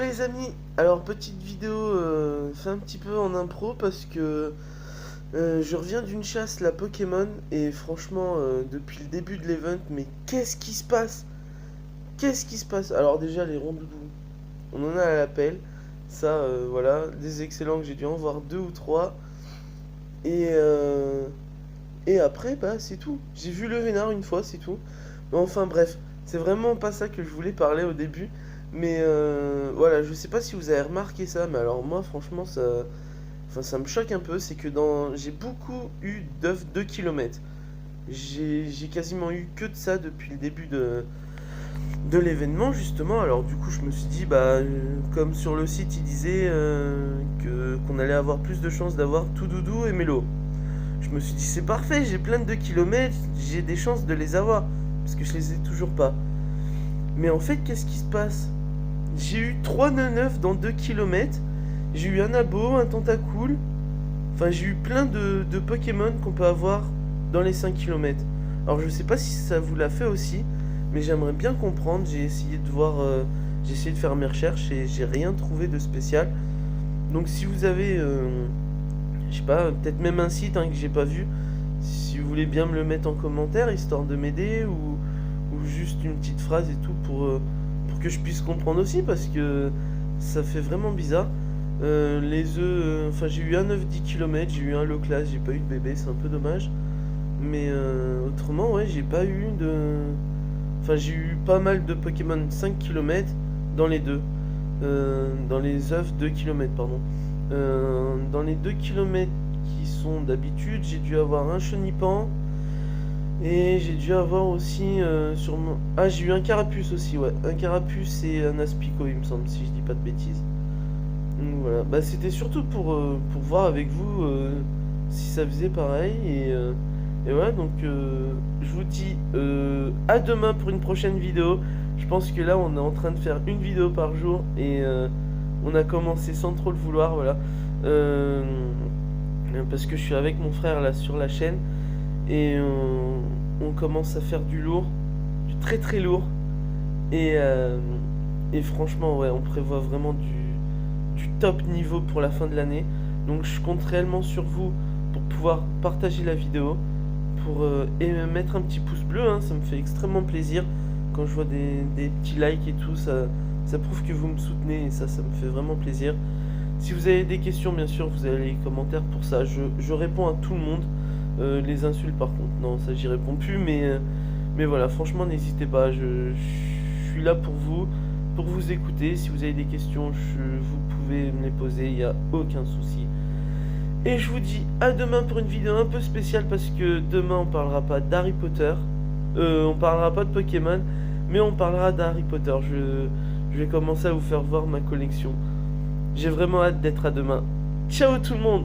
les amis, alors petite vidéo fait un petit peu en impro parce que je reviens d'une chasse la Pokémon et franchement depuis le début de l'event, mais qu'est-ce qui se passe? Qu'est-ce qui se passe? Alors déjà les rondoudous, on en a à l'appel, ça voilà, des excellents que j'ai dû en voir deux ou trois et, euh, et après bah c'est tout. J'ai vu le Vénard une fois, c'est tout. Mais enfin bref, c'est vraiment pas ça que je voulais parler au début. Mais voilà, je sais pas si vous avez remarqué ça, mais alors moi franchement ça me choque un peu, c'est que j'ai beaucoup eu d'œufs 2 km. J'ai quasiment eu que de ça depuis le début de l'événement justement. Alors du coup je me suis dit comme sur le site il disait qu'on allait avoir plus de chances d'avoir tout doudou et mélo. Je me suis dit c'est parfait, j'ai plein de 2 km, j'ai des chances de les avoir parce que je les ai toujours pas. Mais en fait qu'est-ce qui se passe? J'ai eu 3 9 dans 2 km. J'ai eu un abo, un tentacool. Enfin, j'ai eu plein de Pokémon qu'on peut avoir dans les 5 km. Alors, je sais pas si ça vous l'a fait aussi, mais j'aimerais bien comprendre. J'ai essayé de voir, j'ai essayé de faire mes recherches et j'ai rien trouvé de spécial. Donc, si vous avez, je sais pas, peut-être même un site que j'ai pas vu, si vous voulez bien me le mettre en commentaire, histoire de m'aider, ou juste une petite phrase et tout pour que je puisse comprendre aussi, parce que ça fait vraiment bizarre. Les œufs, enfin j'ai eu un œuf 10 km, j'ai eu un low class, j'ai pas eu de bébé, c'est un peu dommage. Mais autrement, ouais, j'ai pas eu de. Enfin, j'ai eu pas mal de Pokémon 5 km dans les deux. Dans les œufs 2 km, pardon. Dans les 2 km qui sont d'habitude, j'ai dû avoir un Chenipan. Et j'ai dû avoir aussi sur mon. Ah, j'ai eu un Carapuce aussi, ouais. Un Carapuce et un Aspico, il me semble, si je dis pas de bêtises. Donc voilà, bah c'était surtout pour voir avec vous si ça faisait pareil. Et voilà, donc je vous dis à demain pour une prochaine vidéo. Je pense que là on est en train de faire une vidéo par jour et on a commencé sans trop le vouloir, voilà. Euh, Parce que je suis avec mon frère là sur la chaîne et on commence à faire du lourd, du très très lourd. Et, et franchement, ouais, on prévoit vraiment du top niveau pour la fin de l'année. Donc je compte réellement sur vous pour pouvoir partager la vidéo, pour et mettre un petit pouce bleu, hein, ça me fait extrêmement plaisir. Quand je vois des petits likes et tout, ça prouve que vous me soutenez et ça me fait vraiment plaisir. Si vous avez des questions, bien sûr, vous avez les commentaires pour ça. Je réponds à tout le monde. Les insultes, par contre, non, ça j'y réponds plus. Mais voilà, franchement, n'hésitez pas. Je suis là pour vous écouter. Si vous avez des questions, vous pouvez me les poser. Il n'y a aucun souci. Et je vous dis à demain pour une vidéo un peu spéciale parce que demain on parlera pas d'Harry Potter. On parlera pas de Pokémon, mais on parlera d'Harry Potter. Je vais commencer à vous faire voir ma collection. J'ai vraiment hâte d'être à demain. Ciao tout le monde!